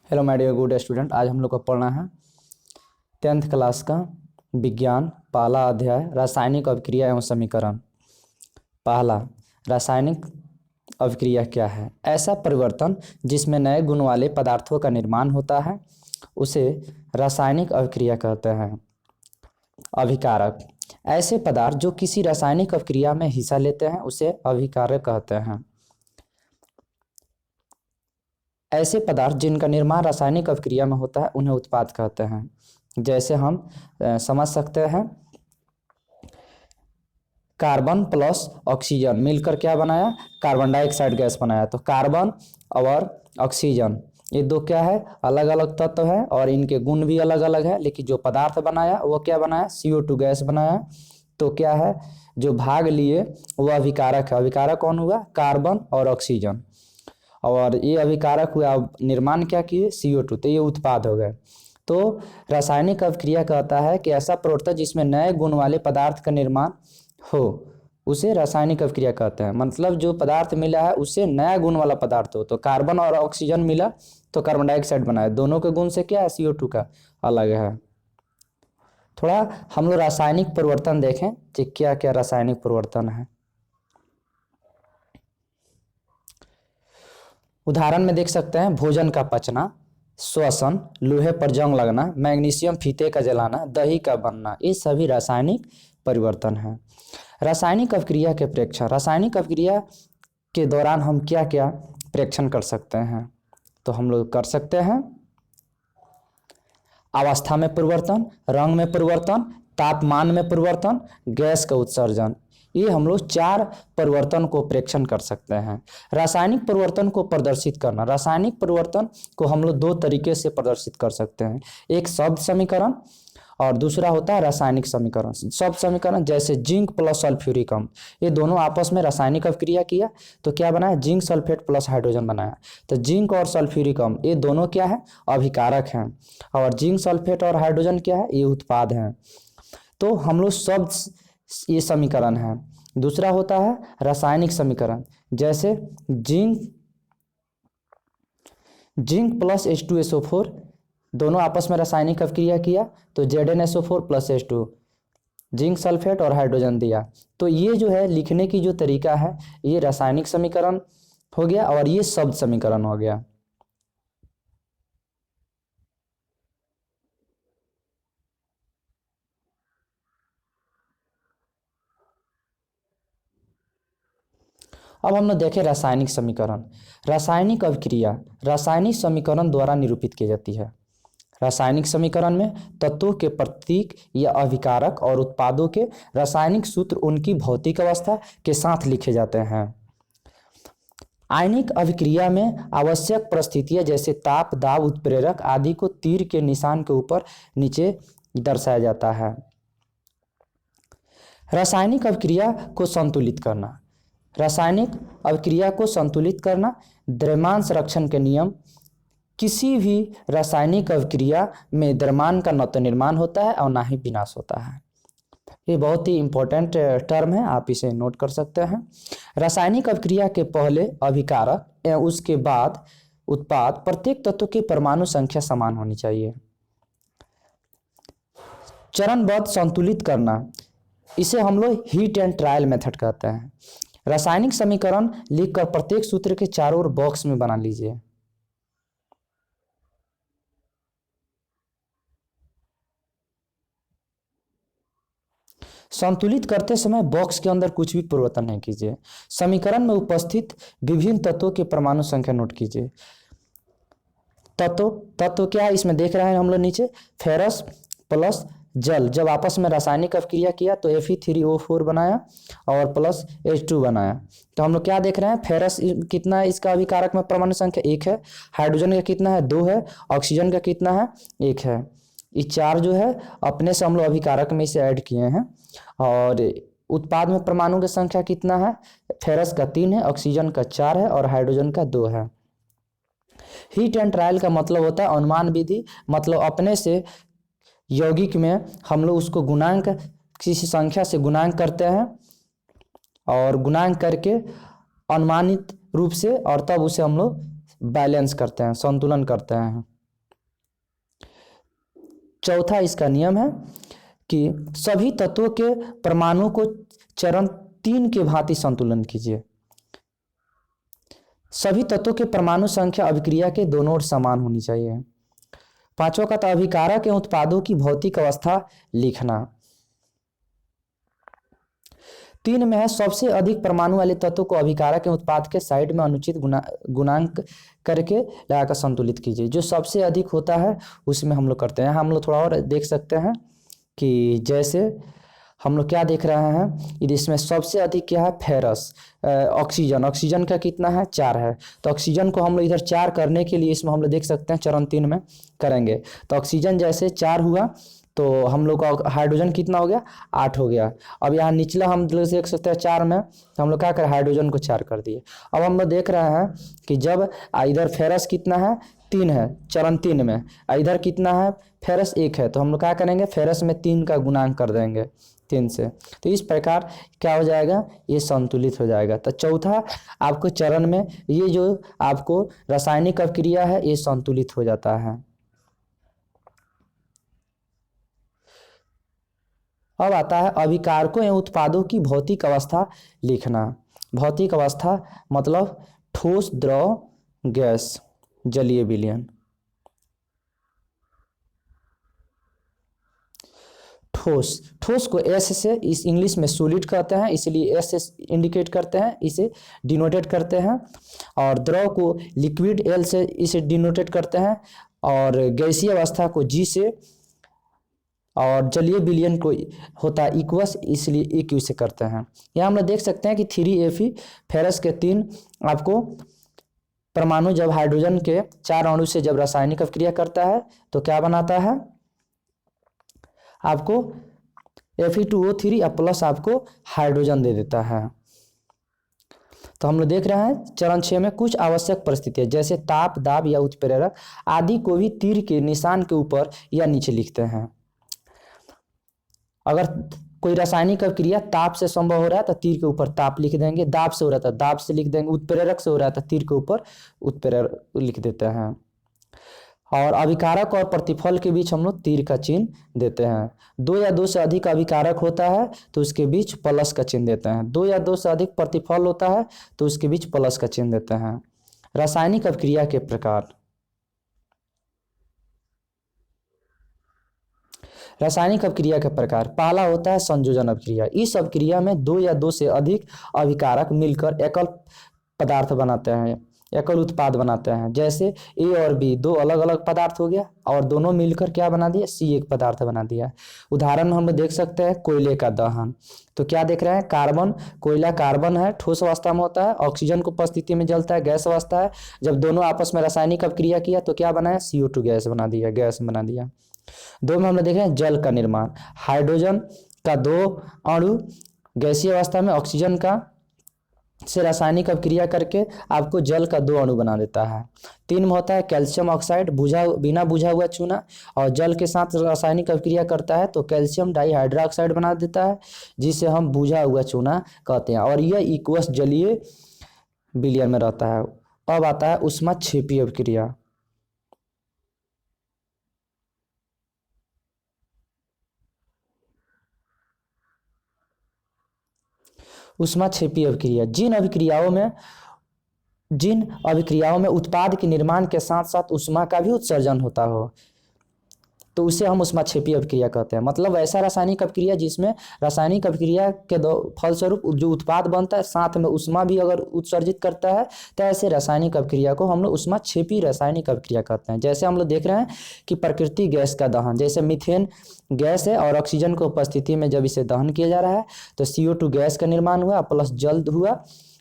Hello my dear good student, आज हम लोग को पढ़ना है 10th क्लास का विज्ञान पहला अध्याय रासायनिक अभिक्रिया एवं समीकरण। पहला, रासायनिक अभिक्रिया क्या है? ऐसा परिवर्तन जिसमें नए गुण वाले पदार्थों का निर्माण होता है उसे रासायनिक अभिक्रिया कहते हैं। अभिकारक, ऐसे पदार्थ जो किसी रासायनिक अभिक्रिया में हिस्सा लेते हैं उसे अभिकारक कहते हैं। ऐसे पदार्थ जिनका निर्माण रासायनिक अभिक्रिया में होता है उन्हें उत्पाद कहते हैं। जैसे हम समझ सकते हैं, कार्बन प्लस ऑक्सीजन मिलकर क्या बनाया? कार्बन डाइऑक्साइड गैस बनाया। तो कार्बन और ऑक्सीजन ये दो क्या है? अलग अलग तत्व है और इनके गुण भी अलग अलग है, लेकिन जो पदार्थ बनाया वो क्या बनाया? CO2 गैस बनाया। तो क्या है, जो भाग लिए वह अभिकारक है। अभिकारक कौन हुआ? कार्बन और ऑक्सीजन। और ये अभिकारक हुआ, निर्माण क्या किए? CO2। तो ये उत्पाद हो गए। तो रासायनिक अभिक्रिया कहता है कि ऐसा परिवर्तन जिसमें नए गुण वाले पदार्थ का निर्माण हो उसे रासायनिक अभिक्रिया कहते हैं। मतलब जो पदार्थ मिला है उससे नया गुण वाला पदार्थ हो। तो कार्बन और ऑक्सीजन मिला तो कार्बन डाइऑक्साइड बनाया, दोनों के गुण से क्या है? CO2 का अलग है। थोड़ा हम लोग रासायनिक परिवर्तन देखें कि क्या क्या रासायनिक परिवर्तन है। उदाहरण में देख सकते हैं, भोजन का पचना, श्वसन, लोहे पर जंग लगना, मैग्नीशियम फीते का जलाना, दही का बनना, ये सभी रासायनिक परिवर्तन हैं। रासायनिक अभिक्रिया के प्रेक्षण, रासायनिक अभिक्रिया के दौरान हम क्या क्या प्रेक्षण कर सकते हैं? तो हम लोग कर सकते हैं अवस्था में परिवर्तन, रंग में परिवर्तन, तापमान में परिवर्तन, गैस का उत्सर्जन। ये हम लोग 4 परिवर्तन को प्रेक्षण कर सकते हैं। रासायनिक परिवर्तन को प्रदर्शित करना, रासायनिक परिवर्तन को हम लोग 2 तरीके से प्रदर्शित कर सकते हैं। एक शब्द समीकरण और दूसरा होता है रासायनिक समीकरण। शब्द समीकरण जैसे जिंक प्लस सल्फ्यूरिक अम्ल, ये दोनों आपस में रासायनिक अभिक्रिया किया तो क्या बनाया? जिंक सल्फेट प्लस हाइड्रोजन बनाया। तो जिंक और सल्फ्यूरिक अम्ल ये दोनों क्या है? अभिकारक हैं। और जिंक सल्फेट और हाइड्रोजन क्या है? ये उत्पाद हैं। तो हम लोग शब्द ये समीकरण है। दूसरा होता है रासायनिक समीकरण, जैसे जिंक प्लस H2SO4 दोनों आपस में रासायनिक अभिक्रिया किया तो ZnSO4 plus H2, zinc sulphate और हाइड्रोजन दिया। तो ये जो है लिखने की जो तरीका है ये रासायनिक समीकरण हो गया और ये शब्द समीकरण हो गया। अब हम लोग देखें रासायनिक समीकरण। रासायनिक अभिक्रिया रासायनिक समीकरण द्वारा निरूपित की जाती है। रासायनिक समीकरण में तत्वों के प्रतीक या अभिकारक और उत्पादों के रासायनिक सूत्र उनकी भौतिक अवस्था के साथ लिखे जाते हैं। आयनिक अभिक्रिया में आवश्यक परिस्थितियां जैसे ताप, दाब, उत्प्रेरक आदि को तीर के निशान के ऊपर नीचे दर्शाया जाता है। रासायनिक अभिक्रिया को संतुलित करना, रासायनिक अभिक्रिया को संतुलित करना, द्रव्यमान संरक्षण के नियम। किसी भी रासायनिक अभिक्रिया में द्रव्यमान का न तो निर्माण होता है और ना ही विनाश होता है। ये बहुत ही इंपॉर्टेंट टर्म है, आप इसे नोट कर सकते हैं। रासायनिक अभिक्रिया के पहले अभिकारक एवं उसके बाद उत्पाद प्रत्येक तत्व की परमाणु संख्या समान होनी चाहिए। चरणबद्ध संतुलित करना, इसे हम लोग हीट एंड ट्रायल मेथड कहते हैं। रासायनिक समीकरण लिखकर प्रत्येक सूत्र के चारों ओर बॉक्स में बना लीजिए। संतुलित करते समय बॉक्स के अंदर कुछ भी परिवर्तन नहीं कीजिए। समीकरण में उपस्थित विभिन्न तत्वों की परमाणु संख्या नोट कीजिए। तत्व क्या है इसमें देख रहे हैं हम लोग नीचे, फेरस प्लस जल जब आपस में रासायनिक अभिक्रिया किया तो Fe3O4 बनाया और प्लस H2 बनाया। तो हम लोग क्या देख रहे हैं, फेरस कितना है इसका अभिकारक में परमाणु संख्या 1 है, हाइड्रोजन का कितना है 2 है, ऑक्सीजन का कितना है 1 है। ये 4 जो है अपने से हम लोग अभिकारक में इसे ऐड किए हैं। और उत्पाद में परमाणु की संख्या कितना है, फेरस का 3 है, ऑक्सीजन का 4 है और हाइड्रोजन का 2 है। हीट एंड ट्रायल का मतलब होता है अनुमान विधि, मतलब अपने से यौगिक में हम लोग उसको गुणांक किसी संख्या से गुणांक करते हैं और गुणांक करके अनुमानित रूप से और तब उसे हम लोग बैलेंस करते हैं, संतुलन करते हैं। चौथा इसका नियम है कि सभी तत्वों के परमाणु को चरण 3 के भांति संतुलन कीजिए। सभी तत्वों के परमाणु संख्या अभिक्रिया के दोनों ओर समान होनी चाहिए। पांचवा का था अभिकारक एवं उत्पादों की भौतिक अवस्था लिखना। 3 में है सबसे अधिक परमाणु वाले तत्व को अभिकारक एवं उत्पाद के साइड में अनुचित गुणांक करके लगाकर संतुलित कीजिए। जो सबसे अधिक होता है उसमें हम लोग करते हैं। हम लोग थोड़ा और देख सकते हैं कि जैसे हम लोग क्या देख रहे हैं, इसमें सबसे अधिक क्या है, फेरस। ऑक्सीजन, ऑक्सीजन का कितना है, 4 है। तो ऑक्सीजन को हम लोग इधर 4 करने के लिए इसमें हम लोग देख सकते हैं चरण 3 में करेंगे। तो ऑक्सीजन जैसे 4 हुआ तो हम लोग का हाइड्रोजन कितना हो गया, 8 हो गया। अब यहाँ निचला हम देख सकते हैं 4 में, तो हम लोग क्या करें, हाइड्रोजन को 4 कर दिए। अब हम लोग देख रहे हैं कि जब इधर फेरस कितना है, 3 है चरण 3 में, इधर कितना है, फेरस 1 है। तो हम लोग क्या करेंगे, फेरस में 3 का गुणांक कर देंगे 3 से। तो इस प्रकार क्या हो जाएगा, ये संतुलित हो जाएगा। तो चौथा आपको चरण में ये जो आपको रासायनिक अभिक्रिया है ये संतुलित हो जाता है। अब आता है अभिकारकों एवं उत्पादों की भौतिक अवस्था लिखना। भौतिक अवस्था मतलब ठोस, द्रव, गैस, जलीय विलयन। ठोस, ठोस को एस से इस इंग्लिश में सॉलिड कहते हैं, इसलिए एस से इंडिकेट करते हैं, इसे डिनोटेट करते हैं। और द्रव को लिक्विड, एल से इसे डिनोटेट करते हैं। और गैसीय अवस्था को जी से, और जलीय विलयन को होता है इक्वस, इसलिए इक्यू से करते हैं। यहाँ हम लोग देख सकते हैं कि 3Fe, फेरस के 3 आपको परमाणु जब हाइड्रोजन के 4 अणु से जब रासायनिक अभिक्रिया करता है तो क्या बनाता है, आपको Fe2O3 और प्लस आपको हाइड्रोजन दे देता है। तो हम लोग देख रहे हैं चरण 6 में कुछ आवश्यक परिस्थितियां जैसे ताप, दाब या उत्प्रेरक आदि को भी तीर के निशान के ऊपर या नीचे लिखते हैं। अगर कोई रासायनिक अभिक्रिया ताप से संभव हो रहा है तो तीर के ऊपर ताप लिख देंगे, दाब से हो रहा था दाब से लिख देंगे, उत्प्रेरक से हो रहा था तीर के ऊपर उत्प्रेरक लिख देते हैं। और अभिकारक और प्रतिफल के बीच हम लोग तीर का चिन्ह देते हैं। 2 या 2 से अधिक अभिकारक होता है तो उसके बीच प्लस का चिन्ह देते हैं। 2 या 2 से अधिक प्रतिफल होता है तो उसके बीच प्लस का चिन्ह देते हैं। रासायनिक अभिक्रिया के प्रकार। रासायनिक अभिक्रिया के प्रकार, पहला होता है संयोजन अभिक्रिया। इस अभिक्रिया में 2 या 2 से अधिक अभिकारक मिलकर एकल पदार्थ बनाते हैं, एकल उत्पाद बनाते हैं। जैसे ए और बी 2 अलग अलग पदार्थ हो गया और दोनों मिलकर क्या बना दिया, सी एक पदार्थ बना दिया। उदाहरण हम देख सकते हैं कोयले का दहन। तो क्या देख रहे हैं, कार्बन, कोयला कार्बन है, ठोस अवस्था में होता है, ऑक्सीजन की उपस्थिति में जलता है, गैस अवस्था है। जब दोनों आपस में रासायनिक अभिक्रिया किया तो क्या बनाया, CO2 गैस बना दिया, गैस बना दिया। 2 में हमने देख रहे हैं जल का निर्माण। हाइड्रोजन का 2 अणु गैसीय अवस्था में ऑक्सीजन का से रासायनिक अभिक्रिया करके आपको जल का 2 अणु बना देता है। 3 में होता है कैल्शियम ऑक्साइड, बिना बुझा हुआ चूना, और जल के साथ रासायनिक अभिक्रिया करता है तो कैल्शियम डाइहाइड्रोक्साइड बना देता है, जिसे हम बुझा हुआ चूना कहते हैं। और यह इक्वस जलीय विलयन में रहता है। अब आता है ऊष्माक्षेपी अभिक्रिया। ऊष्माक्षेपी अभिक्रिया जिन अभिक्रियाओं में उत्पाद के निर्माण के साथ साथ ऊष्मा का भी उत्सर्जन होता हो तो उसे हम ऊष्माक्षेपी अभिक्रिया कहते हैं। मतलब ऐसा रासायनिक अभिक्रिया जिसमें रासायनिक अभिक्रिया के फलस्वरूप जो उत्पाद बनता है साथ में ऊष्मा भी अगर उत्सर्जित करता है तो ऐसे रासायनिक अभिक्रिया को हम लोग ऊष्माक्षेपी रासायनिक अभिक्रिया कहते हैं। जैसे हम लोग देख रहे हैं कि प्राकृतिक गैस का दहन, जैसे मीथेन गैस है और ऑक्सीजन की उपस्थिति में जब इसे दहन किया जा रहा है तो CO2 गैस का निर्माण हुआ, प्लस जल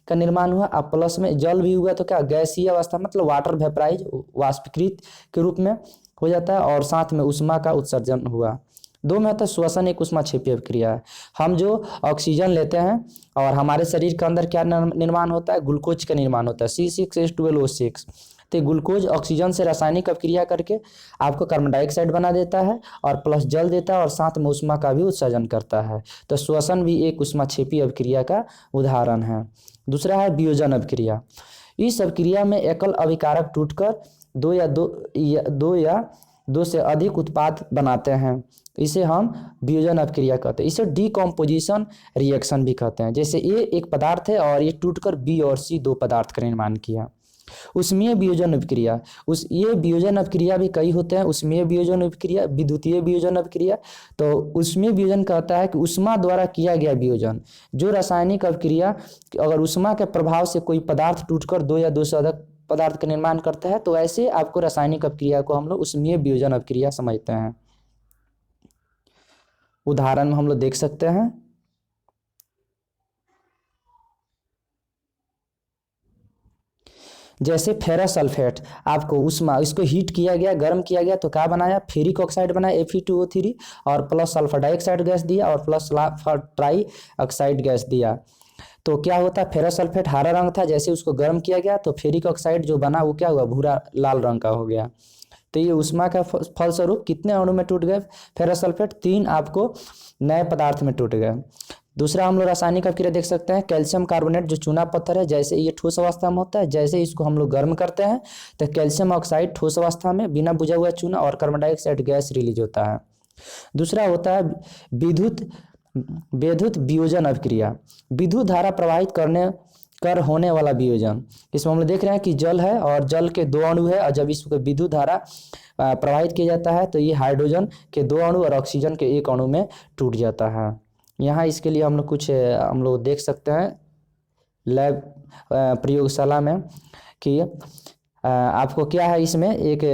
का निर्माण हुआ, अब प्लस में जल भी हुआ तो क्या गैसीय अवस्था मतलब वाटर वेपराइज, वाष्पीकृत के रूप में हो जाता है, और साथ में ऊष्मा का उत्सर्जन हुआ। 2 में होता है श्वसन, एक ऊष्माक्षेपी अभिक्रिया है। हम जो ऑक्सीजन लेते हैं और हमारे शरीर के अंदर क्या निर्माण होता है, ग्लूकोज का निर्माण होता है, C6H12O6। तो ग्लूकोज ऑक्सीजन से रासायनिक अभिक्रिया करके आपको कार्बन डाइऑक्साइड बना देता है और प्लस जल देता है और साथ में ऊष्मा का भी उत्सर्जन करता है। तो श्वसन भी एक ऊष्माक्षेपी अभिक्रिया का उदाहरण है। दूसरा है वियोजन अभिक्रिया। इस अभिक्रिया में एकल अभिकारक टूटकर 2 या दो से अधिक उत्पाद बनाते हैं, इसे हम वियोजन अभिक्रिया कहते हैं। इसे डीकॉम्पोजिशन रिएक्शन भी कहते हैं। जैसे ए एक पदार्थ है और ये टूटकर बी और सी दो पदार्थ का निर्माण किया। उसमें वियोजन अभिक्रिया, उस ये वियोजन अभिक्रिया भी कई होते हैं। उसमें वियोजन अभिक्रिया, विद्युतीय वियोजन अभिक्रिया। तो उसमें वियोजन कहता है कि ऊष्मा द्वारा किया गया वियोजन। जो रासायनिक अभिक्रिया अगर ऊष्मा के प्रभाव से कोई पदार्थ टूटकर दो या दो से अधिक पदार्थ का निर्माण करता है, तो ऐसे आपको रासायनिक अभिक्रिया को हम लोग उसमें वियोजन अभिक्रिया समझते हैं। उदाहरण में हम लोग देख सकते हैं, जैसे फेरस सल्फेट, आपको उष्मा इसको हीट किया गया, गर्म किया गया, तो क्या बनाया, फेरिक ऑक्साइड बनाया Fe2O3 और प्लस सल्फर डाइऑक्साइड गैस दिया और plus sulphur try oxide gas दिया। तो क्या होता है, फेरस सल्फेट हरा रंग था, जैसे उसको गर्म किया गया तो फेरिक ऑक्साइड जो बना वो क्या हुआ, भूरा लाल रंग का हो गया। तो ये उष्मा का फलस्वरूप कितने अणु में टूट गए फेरस सल्फेट, 3 आपको नए पदार्थ में टूट गए। दूसरा हम लोग रासायनिक अभिक्रिया देख सकते हैं, कैल्शियम कार्बोनेट जो चूना पत्थर है, जैसे ये ठोस अवस्था में होता है, जैसे इसको हम लोग गर्म करते हैं तो कैल्शियम ऑक्साइड ठोस अवस्था में बिना बुझा हुआ चूना और कार्बन डाइऑक्साइड गैस रिलीज होता है। दूसरा होता है विद्युत वियोजन अभिक्रिया, विद्युत धारा प्रवाहित कर होने वाला वियोजन। इसमें हम लोग देख रहे हैं कि जल है और जल के 2 अणु है, और जब इसको विद्युत धारा प्रवाहित किया जाता है तो ये हाइड्रोजन के 2 अणु और ऑक्सीजन के 1 अणु में टूट जाता है। यहाँ इसके लिए हम लोग कुछ हम लोग देख सकते हैं लैब प्रयोगशाला में कि आपको क्या है, इसमें एक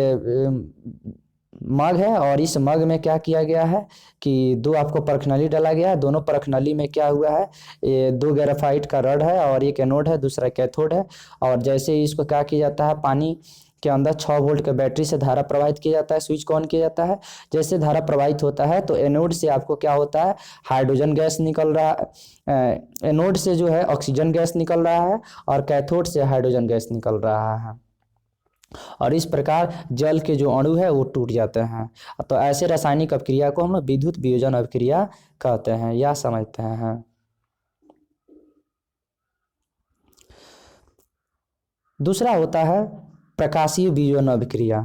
मग है और इस मग में क्या किया गया है कि 2 आपको परखनली डाला गया है। दोनों परखनली में क्या हुआ है, ये 2 ग्रेफाइट का रड है और एक एनोड है, दूसरा कैथोड है। और जैसे ही इसको क्या किया जाता है, पानी के अंदर 6 वोल्ट के बैटरी से धारा प्रवाहित किया जाता है, स्विच को ऑन किया जाता है। जैसे धारा प्रवाहित होता है तो एनोड से आपको क्या होता है, हाइड्रोजन गैस निकल रहा है, एनोड से जो है ऑक्सीजन गैस निकल रहा है और कैथोड से हाइड्रोजन गैस निकल रहा है, और इस प्रकार जल के जो अणु है वो टूट जाते हैं। तो ऐसे रासायनिक अभिक्रिया को हम लोग विद्युत वियोजन अभिक्रिया कहते हैं या समझते हैं। दूसरा होता है प्रकाशीय वियोजन अभिक्रिया।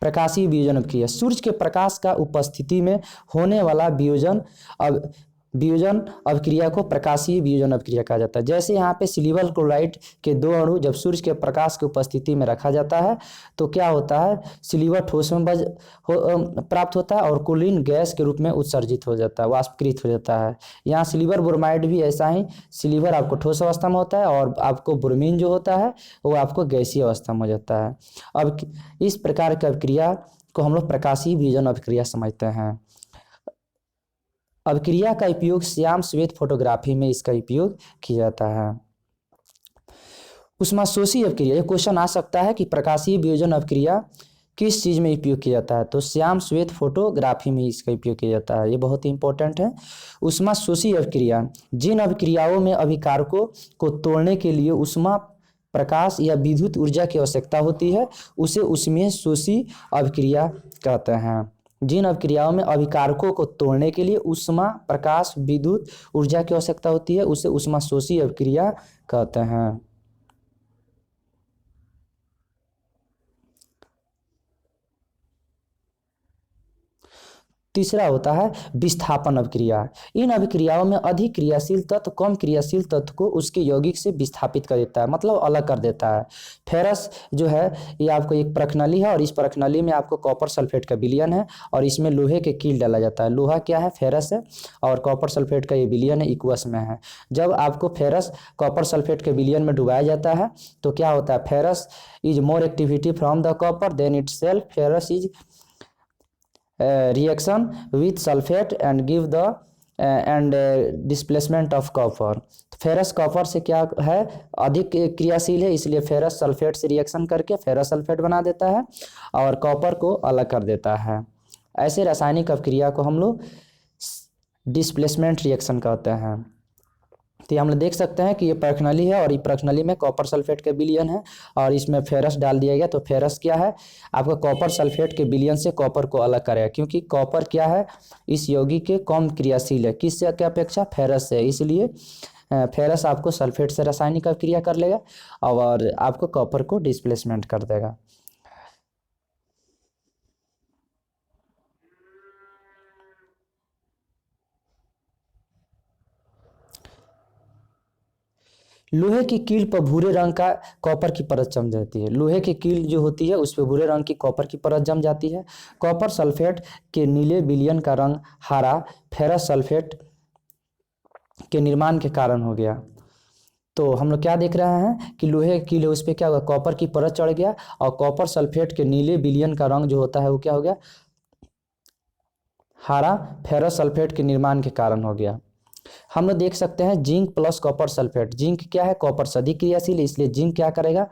प्रकाशीय वियोजन अभिक्रिया सूर्य के प्रकाश का उपस्थिति में होने वाला वियोजन अभिक्रिया को प्रकाशीय वियोजन अभिक्रिया कहा जाता है। जैसे यहाँ पे सिल्वर क्लोराइड के 2 अणु जब सूर्य के प्रकाश की उपस्थिति में रखा जाता है तो क्या होता है, सिल्वर ठोस में प्राप्त होता है और क्लोरीन गैस के रूप में उत्सर्जित हो जाता है, वाष्पीकृत हो जाता है। यहाँ सिल्वर ब्रोमाइड भी ऐसा ही, सिल्वर आपको ठोस अवस्था में होता है और आपको ब्रोमीन जो होता है वो आपको गैसीय अवस्था में हो जाता है। अब इस प्रकार की अभिक्रिया को हम लोग प्रकाशीय वियोजन अभिक्रिया समझते हैं। अभिक्रिया का उपयोग श्याम श्वेत फोटोग्राफी में इसका उपयोग किया जाता है। ऊष्माशोषी अभिक्रिया, ये क्वेश्चन आ सकता है कि प्रकाशीय वियोजन अभिक्रिया किस चीज में उपयोग किया जाता है, तो श्याम श्वेत फोटोग्राफी में इसका उपयोग किया जाता है, ये बहुत ही इंपॉर्टेंट है। ऊष्माशोषी अभिक्रिया, जिन अभिक्रियाओं में अभिकारकों को तोड़ने के लिए ऊष्मा प्रकाश या विद्युत ऊर्जा की आवश्यकता होती है उसे ऊष्माशोषी अभिक्रिया कहते हैं। जिन अभिक्रियाओं में अभिकारकों को तोड़ने के लिए ऊष्मा प्रकाश विद्युत ऊर्जा की आवश्यकता होती है उसे ऊष्माशोषी अभिक्रिया कहते हैं। तीसरा होता है विस्थापन अभिक्रिया। इन अभिक्रियाओं में अधिक क्रियाशील तत्व कम क्रियाशील तत्व को उसके यौगिक से विस्थापित कर देता है, मतलब अलग कर देता है। फेरस जो है ये आपको एक परखनली है और इस परखनली में आपको कॉपर सल्फेट का विलयन है और इसमें लोहे के कील डाला जाता है। लोहा क्या है, फेरस है, और कॉपर सल्फेट का ये विलयन है, इक्वस में है। जब आपको फेरस कॉपर सल्फेट के विलयन में डुबाया जाता है तो क्या होता है, ferrous is more activity from the copper than itself, ferrous is reaction with sulfate and give the and displacement of copper। Ferrous copper से क्या है, अधिक क्रियाशील है, इसलिए फेरस सल्फेट से रिएक्शन करके फेरस सल्फेट बना देता है और कॉपर को अलग कर देता है। ऐसे रासायनिक अभिक्रिया को हम लोग डिस्प्लेसमेंट रिएक्शन कहते हैं। तो हम लोग देख सकते हैं कि ये परखनली है और ये परखनली में कॉपर सल्फेट के विलयन है और इसमें फेरस डाल दिया गया। तो फेरस क्या है, आपका कॉपर सल्फेट के विलयन से कॉपर को अलग करेगा, क्योंकि कॉपर क्या है, इस यौगिक के कम क्रियाशील है, किससे की अपेक्षा, फेरस से, इसलिए फेरस आपको सल्फेट से रासायनिक अभिक्रिया कर लेगा और आपको कॉपर को डिस्प्लेसमेंट कर देगा। लोहे की कील पर भूरे रंग का कॉपर की परत जम जाती है। लोहे की कील जो होती है उस पर भूरे रंग की कॉपर की परत जम जाती है। कॉपर सल्फेट के नीले विलयन का रंग हरा फेरस सल्फेट के निर्माण के कारण हो गया। तो हम लोग क्या देख रहे हैं कि लोहे की कील है उस पर क्या हुआ, कॉपर की परत चढ़ गया और कॉपर सल्फेट के नीले विलयन का रंग जो होता है वो क्या हो गया, हरा फेरस सल्फेट के निर्माण के कारण हो गया। हम लोग देख सकते हैं zinc plus copper sulphate. Zinc क्या है, कॉपर से अधिक क्रियाशील है, इसलिए जिंक क्या करेगा,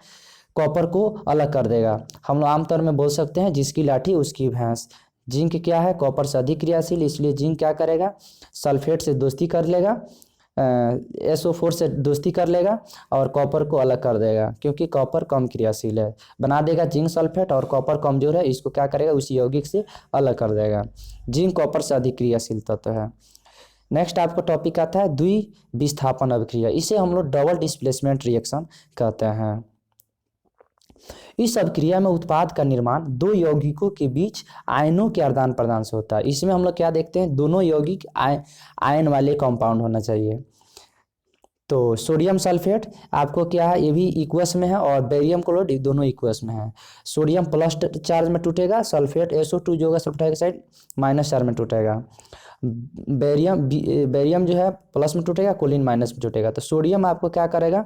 कॉपर को अलग कर देगा। हम लोग आमतौर में बोल सकते हैं जिसकी लाठी उसकी भैंस। जिंक क्या है, कॉपर से अधिक क्रियाशील, इसलिए जिंक क्या करेगा, सल्फेट से दोस्ती कर लेगा, SO4 से दोस्ती कर लेगा और कॉपर को अलग कर देगा, क्योंकि कॉपर कम क्रियाशील है, बना देगा जिंक सल्फेट। और कॉपर कमजोर है, इसको क्या करेगा, उसी यौगिक से अलग कर देगा। जिंक कॉपर से अधिक क्रियाशील तत्व है। नेक्स्ट आपको टॉपिक आता है द्विविस्थापन अभिक्रिया। इसे हम लोग डबल डिस्प्लेसमेंट रिएक्शन कहते हैं। इस अभिक्रिया में उत्पाद का निर्माण दो यौगिकों के बीच आयनों के आदान प्रदान से होता है। इसमें हम लोग क्या देखते हैं, दोनों यौगिक आयन वाले कंपाउंड होना चाहिए। तो सोडियम सल्फेट आपको क्या है, ये भी इक्वस में है, और बेरियम क्लोराइड दोनों इक्वस में है। सोडियम प्लस चार्ज में टूटेगा, सल्फेट SO2 जो होगा सल्फेट हाइड्रोक्साइड माइनस चार्ज में टूटेगा। बेरियम जो है प्लस में टूटेगा, कोलिन माइनस में टूटेगा। तो सोडियम आपको क्या करेगा,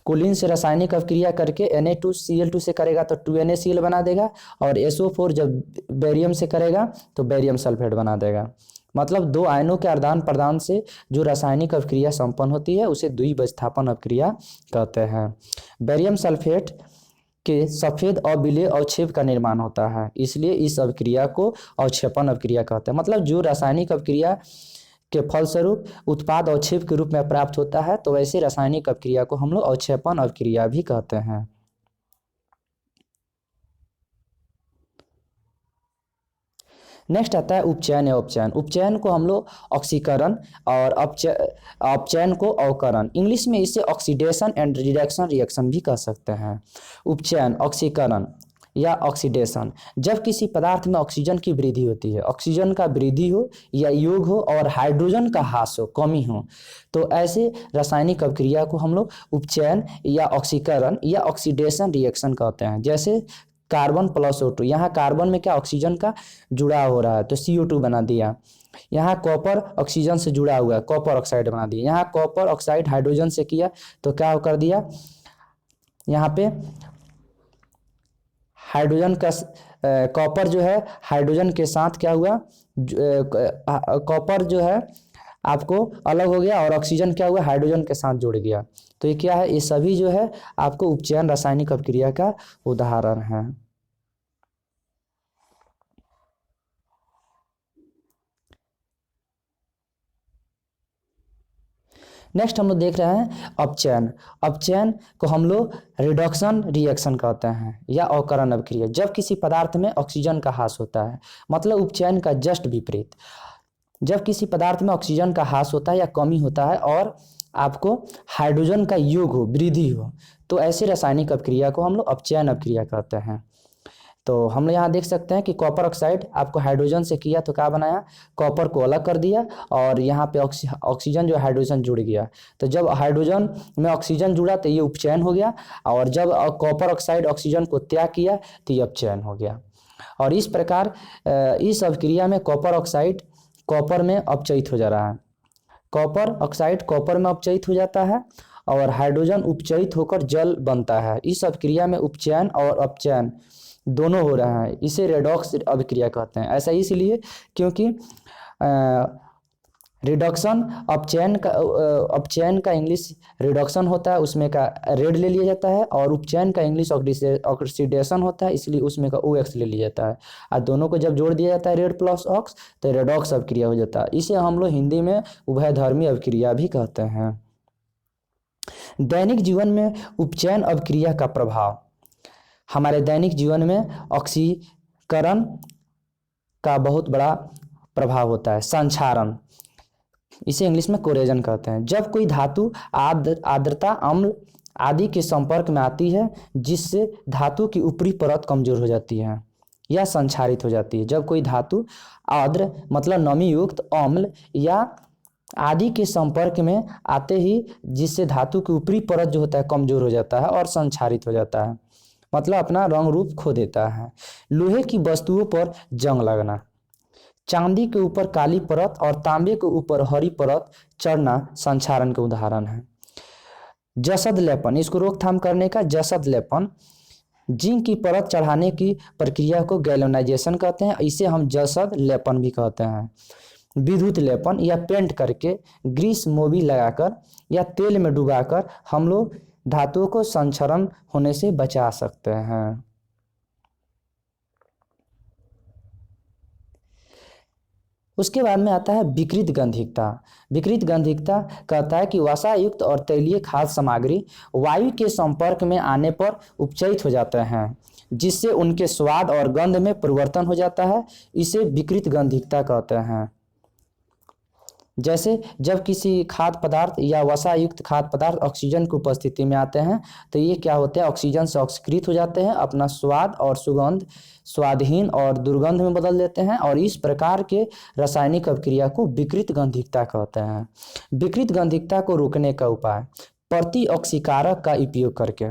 कोलिन से रासायनिक अभिक्रिया करके Na2Cl2 से करेगा तो 2NaCl बना देगा, और SO4 जब बेरियम से करेगा तो बेरियम सल्फेट बना देगा। मतलब दो आयनों के आदान प्रदान से जो रासायनिक अभिक्रिया संपन्न होती है उसे द्विविस्थापन अभिक्रिया कहते हैं। बेरियम सल्फेट के सफेद और विलेय अवक्षेप का निर्माण होता है, इसलिए इस अभिक्रिया को अवक्षेपण अभिक्रिया कहते हैं। मतलब जो रासायनिक अभिक्रिया के फलस्वरूप उत्पाद अवक्षेप के रूप में प्राप्त होता है, तो वैसे रासायनिक अभिक्रिया को हम लोग अवक्षेपण अभिक्रिया भी कहते हैं। नेक्स्ट आता है उपचयन या उपचयन। उपचयन को हम लोग ऑक्सीकरण और अपचयन को अवकरण, इंग्लिश में इसे ऑक्सीडेशन एंड रिडक्शन रिएक्शन भी कह सकते हैं। उपचयन, ऑक्सीकरण या ऑक्सीडेशन, जब किसी पदार्थ में ऑक्सीजन की वृद्धि होती है, ऑक्सीजन का वृद्धि हो या योग हो और हाइड्रोजन का ह्रास हो, कमी हो, तो ऐसे रासायनिक अभिक्रिया को हम लोग उपचयन या ऑक्सीकरण या ऑक्सीडेशन रिएक्शन कहते हैं। जैसे कार्बन प्लस O2, यहाँ कार्बन में क्या ऑक्सीजन का जुड़ाव हो रहा है तो CO2 बना दिया। यहाँ कॉपर ऑक्सीजन से जुड़ा हुआ है, कॉपर ऑक्साइड बना दिया। यहाँ कॉपर ऑक्साइड हाइड्रोजन से किया तो क्या कर दिया, यहाँ पे हाइड्रोजन का कॉपर जो है हाइड्रोजन के साथ क्या हुआ, कॉपर जो है आपको अलग हो गया और ऑक्सीजन क्या हुआ, हाइड्रोजन के साथ जुड़ गया। तो ये क्या है, ये सभी जो है आपको उपचयन रासायनिक अभिक्रिया का उदाहरण है। नेक्स्ट हम लोग देख रहे हैं अपचयन। अपचयन को हम लोग रिडक्शन रिएक्शन कहते हैं या अवकरण अभिक्रिया, जब किसी पदार्थ में ऑक्सीजन का ह्रास होता है। मतलब उपचयन का जस्ट विपरीत, जब किसी पदार्थ में ऑक्सीजन का ह्रास होता है या कमी होता है और आपको हाइड्रोजन का योग हो, वृद्धि हो, तो ऐसे रासायनिक अभिक्रिया को हम लोग अपचयन अभिक्रिया कहते हैं। तो हम लोग यहाँ देख सकते हैं कि कॉपर ऑक्साइड आपको हाइड्रोजन से किया तो क्या बनाया, कॉपर को अलग कर दिया और यहाँ पे ऑक्सीजन जो हाइड्रोजन जुड़ गया। तो जब हाइड्रोजन में ऑक्सीजन जुड़ा तो ये उपचयन हो गया, और जब कॉपर ऑक्साइड ऑक्सीजन को त्याग किया तो ये अपचयन हो गया। और इस प्रकार इस अभिक्रिया में कॉपर ऑक्साइड कॉपर में अपचयित हो जा रहा है, कॉपर ऑक्साइड कॉपर में अपचयित हो जाता है और हाइड्रोजन उपचयित होकर जल बनता है। इस अभिक्रिया में उपचयन और अपचयन दोनों हो रहा है, इसे रेडॉक्स अभिक्रिया कहते हैं। ऐसा इसलिए क्योंकि रिडक्शन अपचयन का इंग्लिश रिडक्शन होता है, उसमें का रेड ले लिया जाता है, और उपचयन का इंग्लिश ऑक्सीडेशन होता है, इसलिए उसमें का OX ले लिया जाता है। और दोनों को जब जोड़ दिया जाता है रेड प्लस ऑक्स तो रेडॉक्स अभिक्रिया हो जाता है। इसे हम लोग हिंदी में उभयधर्मी अभिक्रिया भी कहते हैं। दैनिक जीवन में उपचयन अभिक्रिया का प्रभाव, हमारे दैनिक जीवन में ऑक्सीकरण का बहुत बड़ा प्रभाव होता है। संक्षारण, इसे इंग्लिश में कोरेजन कहते हैं। जब कोई धातु आर्द्रता अम्ल आदि के संपर्क में आती है, जिससे धातु की ऊपरी परत कमजोर हो जाती है या संक्षारित हो जाती है। जब कोई धातु आर्द्र मतलब नमी युक्त, अम्ल या आदि के संपर्क में आते ही जिससे धातु की ऊपरी परत जो होता है कमजोर हो जाता है और संक्षारित हो जाता है, मतलब अपना रंग रूप खो देता है। लोहे की वस्तुओं पर जंग लगना, चांदी के ऊपर काली परत और तांबे के ऊपर हरी परत चढ़ना संक्षारण के उदाहरण है। जसद लेपन, इसको रोकथाम करने का जसद लेपन, जिंक की परत चढ़ाने की प्रक्रिया को गैल्वेनाइजेशन कहते हैं, इसे हम जसद लेपन भी कहते हैं। विद्युत लेपन या पेंट करके, ग्रीस मोबिल लगाकर या तेल में डुबाकर हम लोग धातुओं को संक्षरण होने से बचा सकते हैं। उसके बाद में आता है विकृत गंधिकता। विकृत गंधिकता कहता है कि वसायुक्त और तैलीय खाद्य सामग्री वायु के संपर्क में आने पर उपचयित हो जाते हैं, जिससे उनके स्वाद और गंध में परिवर्तन हो जाता है। इसे विकृत गंधिकता कहते हैं। जैसे जब किसी खाद्य पदार्थ या वसायुक्त खाद्य पदार्थ ऑक्सीजन की उपस्थिति में आते हैं तो ये क्या होते हैं, ऑक्सीजन से ऑक्सीकृत हो जाते हैं, अपना स्वाद और सुगंध स्वादहीन और दुर्गंध में बदल देते हैं, और इस प्रकार के रासायनिक अभिक्रिया को विकृत गंधिकता कहते हैं। विकृत गंधिकता को रोकने का उपाय प्रति ऑक्सीकारक का उपयोग करके,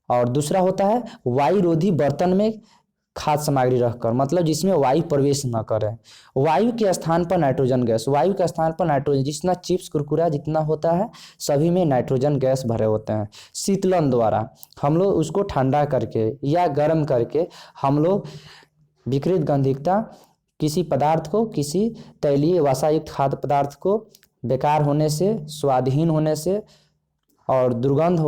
और दूसरा होता है वायुरोधी बर्तन में खाद्य सामग्री रखकर, मतलब जिसमें वायु प्रवेश न करे। वायु के स्थान पर नाइट्रोजन गैस, वायु के स्थान पर नाइट्रोजन, जितना चिप्स कुरकुरा जितना होता है सभी में नाइट्रोजन गैस भरे होते हैं। शीतलन द्वारा हम लोग उसको ठंडा करके या गर्म करके हम लोग विकृत गंधिकता किसी पदार्थ को, किसी तैलीय वसायुक्त खाद्य पदार्थ को बेकार होने से, स्वादहीन होने से और दुर्गंध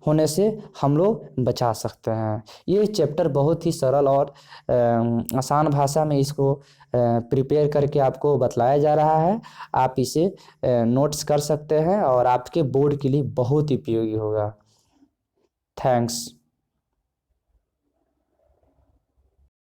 होने से हम लोग बचा सकते हैं। ये चैप्टर बहुत ही सरल और आसान भाषा में इसको प्रिपेयर करके आपको बतलाया जा रहा है। आप इसे नोट्स कर सकते हैं और आपके बोर्ड के लिए बहुत उपयोगी होगा। थैंक्स।